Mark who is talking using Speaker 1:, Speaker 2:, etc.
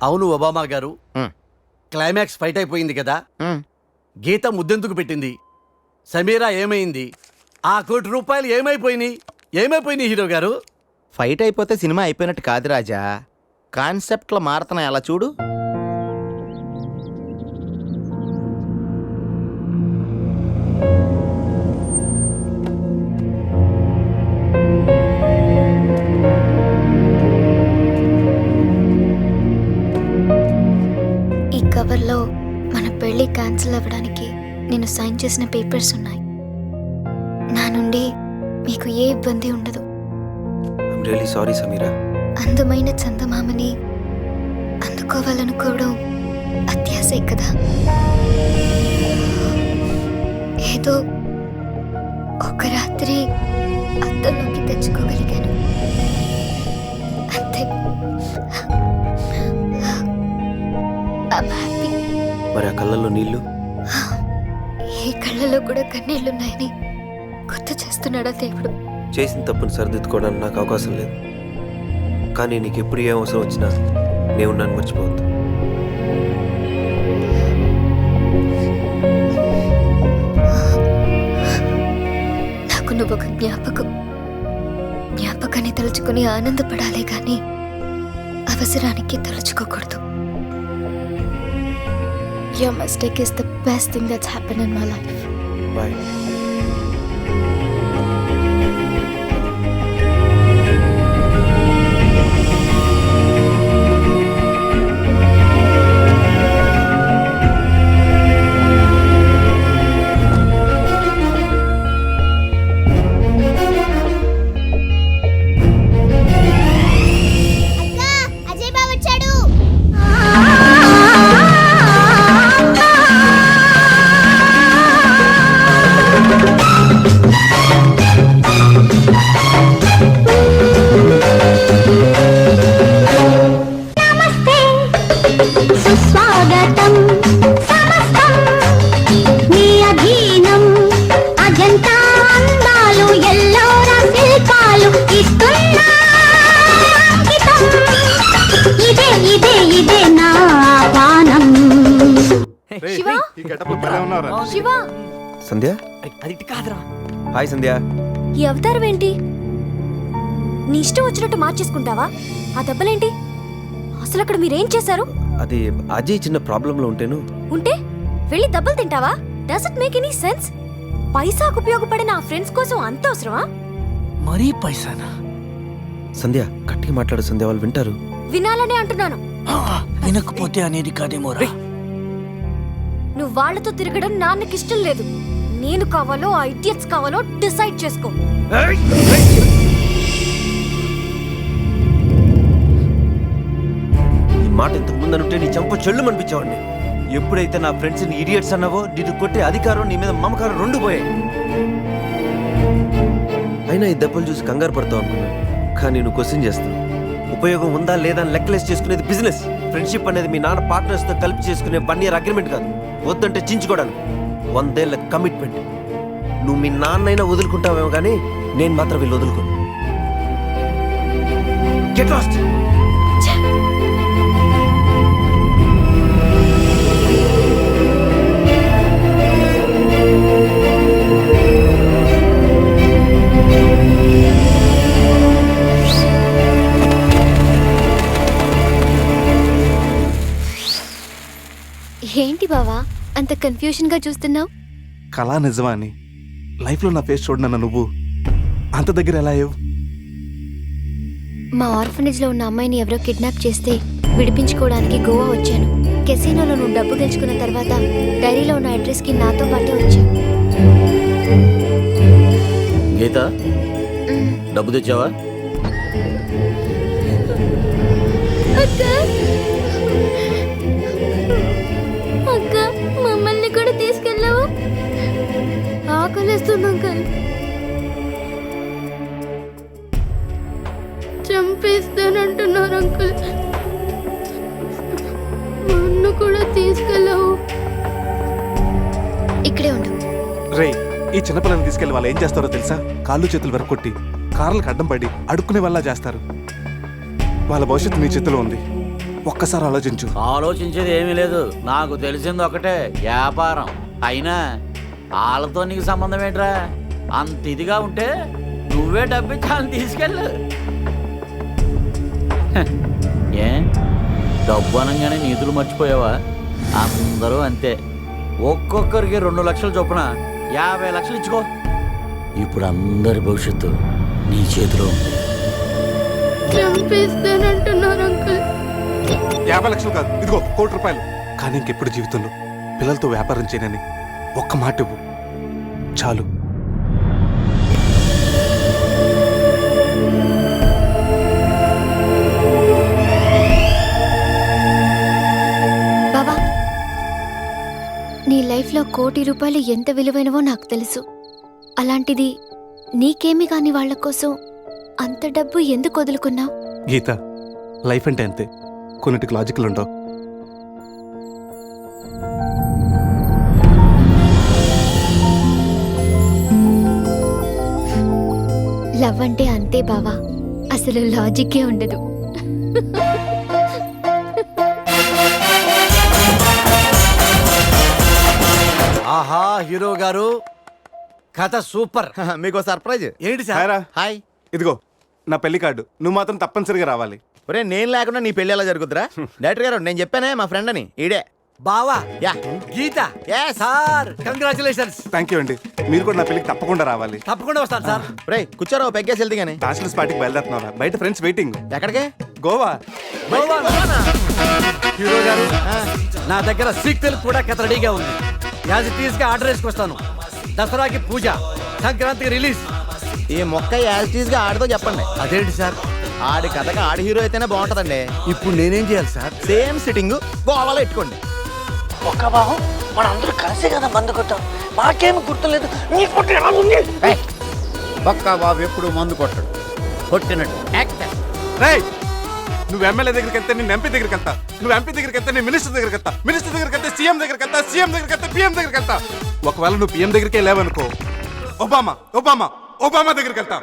Speaker 1: అవును ఒబామా గారు, climax fight అయిపోయింది కదా. గీత ముద్దెందుకు పెట్టింది? సమీరా ఏమైంది? ఆ ₹1,00,00,000 ఏమైపోయినాయి హీరో గారు?
Speaker 2: ఫైట్ అయిపోతే సినిమా అయిపోయినట్టు కాదు రాజా, కాన్సెప్ట్లో మారుతున్నాయి, అలా చూడు.
Speaker 3: ఈ కవర్లో మన పెళ్లి క్యాన్సిల్ అవ్వడానికి నేను సైన్ చేసిన పేపర్స్ ఉన్నాయి. నా నుండి మీకు ఏ ఇబ్బంది ఉండదు.
Speaker 4: I'm really sorry Sameera.
Speaker 3: అందమైన చందమామని అందుకోవాలనుకోవడం అత్యాశే కదా. ఏదో ఒక రాత్రి అద్దంలోకి తెచ్చుకోగలిగాను అంతే. I'm happy.
Speaker 4: మరి ఆ కళ్ళల్లో నీళ్లు?
Speaker 3: ఈ కళ్ళలో కూడా కన్నీళ్లున్నాయని గుర్తు చేస్తున్నాడా దేవుడు?
Speaker 4: చేసిన తప్పును సరిదిద్దుకోవడానికి నాకు అవకాశం లేదు, కానీ నీకు ఎప్పుడు ఏ అవసరం వచ్చినా నేను నన్ను మర్చిపోవద్దు.
Speaker 3: నాకు నువ్వు ఒక జ్ఞాపకాన్ని తలుచుకుని ఆనందపడాలే కానీ అవసరానికి తలుచుకోకూడదు. Your mistake is the best thing that's happened in my life.
Speaker 4: Bye. Sandhya, hi Sandhya.
Speaker 5: ఈ అవతారం ఏంటి? నీ ఇష్టం వచ్చినట్టు మార్చేసుకుంటావా? ఆ దెబ్బలేంటి? అసలు అక్కడ మీరేం చేశారు?
Speaker 4: అది అజయ్ చిన్న ప్రాబ్లంలో
Speaker 5: ఉంటే వెళ్ళి దెబ్బలు తింటావా? Does it make any sense? పైసాకు ఉపయోగపడిన ఆ ఫ్రెండ్స్ కోసం అంత అవసరమా?
Speaker 1: మరీ పైసానా?
Speaker 4: సంధ్య గట్టిగా మాట్లాడు సంధ్య, వాళ్ళు వింటారు.
Speaker 5: వినాలనే అంటున్నాను.
Speaker 1: వినకపోతే అనేది కాదేమోరా.
Speaker 5: నువ్వు వాళ్ళతో తిరగడం నాన్నకిష్టం లేదు. నేను కావాలో ఆ ఇడియట్స్ కావాలో డిసైడ్ చేసుకో.
Speaker 4: ఈ మాట ఇంతకు ముందు అనుంటే నీ చంప చెల్లు అనిపించేవాడిని. ఎప్పుడైతే నా ఫ్రెండ్స్ ని ఇడియట్స్ అన్నావో, నిన్ను కొట్టే అధికారం, నీ మీద మమకారం రెండు పోయాయి. అయినా ఈ దెబ్బలు చూసి కంగారు పడతావు అనుకున్నాను, కానీ నువ్వు క్వశ్చన్ చేస్తావు. ఉపయోగం ఉందా లేదా అని లెక్కలేసి చేసుకునేది బిజినెస్. ఫ్రెండ్షిప్ అనేది మీ నాన్న పార్ట్నర్స్తో కలిపి చేసుకునే 1 year అగ్రిమెంట్ కాదు, వద్దంటే చించుకోవడానికి 100 ఏళ్ల కమిట్మెంట్. నువ్వు మీ నాన్నైనా వదులుకుంటావేమో కానీ నేను మాత్రం వీళ్ళు వదులుకోను. Get lost.
Speaker 3: ఏంటి బావా అంత కన్ఫ్యూజన్ గా చూస్తున్నావు?
Speaker 6: కళా నిజమా అని లైఫ్లో నా ఫేస్ చూడనన్న నువ్వు అంత దగ్గర ఎలా అయ్యావు?
Speaker 3: మా ఆర్ఫనేజ్ లో ఉన్న అమ్మాయిని ఎవరో కిడ్నాప్ చేస్తే విడిపించుకోవడానికి గోవా వచ్చాను. కెసినోలో నువ్వు డబ్బు గెలుచుకున్న తర్వాత డైరీలో ఉన్న అడ్రస్ కి నాతో పాటే వచ్చాను.
Speaker 1: గీత, డబ్బు తెచ్చావా?
Speaker 3: అక్క, మమ్మల్ని కూడా తీసుకెళ్ళావు? ఆకలిస్తుంది అంకల్. చంపేస్తానంటున్నారు అంకుల్. మా అన్న కూడా తీసుకెళ్ళావు. ఇక్కడే ఉండు.
Speaker 6: రే, ఈ చిన్నపిల్లని తీసుకెళ్లి వాళ్ళు ఏం చేస్తారో తెలుసా? కాళ్ళు చేతులు వెరకొట్టి కార్లకు అడ్డం పడి అడుక్కునే వల్ల చేస్తారు. వాళ్ళ భవిష్యత్తు నీ చేతిలో ఉంది. ఒక్కసారి ఆలోచించు.
Speaker 7: ఆలోచించేది ఏమీ లేదు, నాకు తెలిసింది ఒకటే, వ్యాపారం. అయినా వాళ్ళతో నీకు సంబంధం ఏంట్రా? అంత ఇదిగా ఉంటే నువ్వే డబ్బిచ్చాలని తీసుకెళ్ళు. హ, ఏ డబ్బు అనగానే నీతులు మర్చిపోయావా? అందరూ అంతే. ఒక్కొక్కరికి 2 లక్షలు చొప్పున 50 లక్షలు ఇచ్చుకో. ఇప్పుడు అందరి భవిష్యత్తు నీ చేతిలో ఉంది.
Speaker 3: చంపేస్తానంటున్నారు అంకుల్.
Speaker 6: 50 లక్షలు కాదు, ఇదిగో 1 కోటి రూపాయలు. కానీ ఇంకెప్పుడు జీవితంలో పిల్లలతో వ్యాపారం చేయనని ఒక్క మాట ఇవ్వు చాలు.
Speaker 3: బావా, నీ లైఫ్లో 1 కోటి రూపాయలు ఎంత విలువైనవో నాకు తెలుసు. అలాంటిది నీకేమి కాని వాళ్ళ కోసం అంత డబ్బు ఎందుకు వదులుకున్నావు?
Speaker 6: గీత, లైఫ్ అంటే అంతే, కొన్నిటికి లాజికల్ ఉండవు.
Speaker 3: లవ్ అంటే అంతే బావా, అసలు లాజిక్కే ఉండదు.
Speaker 1: ఆహా హీరో గారు, కథ సూపర్.
Speaker 2: మీకు సర్ప్రైజ్.
Speaker 1: ఏంటి సార్?
Speaker 6: హాయ్ రా.
Speaker 2: హాయ్.
Speaker 6: ఇదిగో నా పెళ్లి కార్డు, నువ్వు మాత్రం తప్పనిసరిగా రావాలి.
Speaker 2: ఒరే, నేను లేకుండా నీ పెళ్ళి ఎలా జరుగుతురా? డైరెక్టర్ గారు, నేను చెప్పానే మా ఫ్రెండ్ అని, ఈడే.
Speaker 1: బావా,
Speaker 2: yeah.
Speaker 1: Geetha.
Speaker 2: Yes.
Speaker 1: Sir congratulations.
Speaker 6: Thank you అండి, మీరు కూడా నా పెళ్లికి తప్పకుండా రావాలి.
Speaker 1: తప్పకుండా వస్తాను సార్.
Speaker 2: రే కూర్చోరా, ఓ పెగ్గేసి వెళ్తే గానీ.
Speaker 6: బ్యాచిలర్స్ పార్టీకి బయలుదేరుతున్నారా? బయట ఫ్రెండ్స్ వెయిటింగ్.
Speaker 2: ఎక్కడికి?
Speaker 6: గోవా.
Speaker 1: హీరో గారు, నా దగ్గర సీక్వెల్ కూడా కథ రెడీగా ఉంది. యాజ్ ఇట్ ఈస్ గా ఆర్డర్ వేసుకొస్తాను. దసరాకి పూజ, సంక్రాంతికి రిలీజ్.
Speaker 2: ఈ మొక్క యాజిటీస్ గా ఆడితో చెప్పండి.
Speaker 1: అదేంటి సార్?
Speaker 2: ఆడి కథగా ఆడి హీరో అయితేనే బాగుంటదండి.
Speaker 1: ఇప్పుడు నేనేం చేయాలి సార్?
Speaker 2: సేమ్ సిట్టింగ్ గోవాలో పెట్టుకోండి.
Speaker 8: ఒక్క బాబు మనందరూ కలిసే కదా మందు కొట్టాం, మాకేమి గుర్తులేదు.
Speaker 7: ఒక్క బాబు ఎప్పుడు మందు కొట్టడు, కొట్టినట్టు యాక్టర్.
Speaker 6: రేయ్, నువ్వు ఎమ్మెల్యే దగ్గరికి వెళ్తే నేను ఎంపీ దగ్గరికి వెళ్తా, నువ్వు ఎంపీ దగ్గరికి వెళ్తే నేను మినిస్టర్ దగ్గరికి వెళ్తా, మినిస్టర్ దగ్గరికి వెళ్తే సీఎం దగ్గరికి వెళ్తా, సీఎం దగ్గరికి వెళ్తే పిఎం దగ్గరికి వెళ్తా. ఒకవేళ నువ్వు పిఎం దగ్గరికే లేవనుకో, ఒబామా ఒబామా ఒబామా దగ్గరికి వెళ్తా.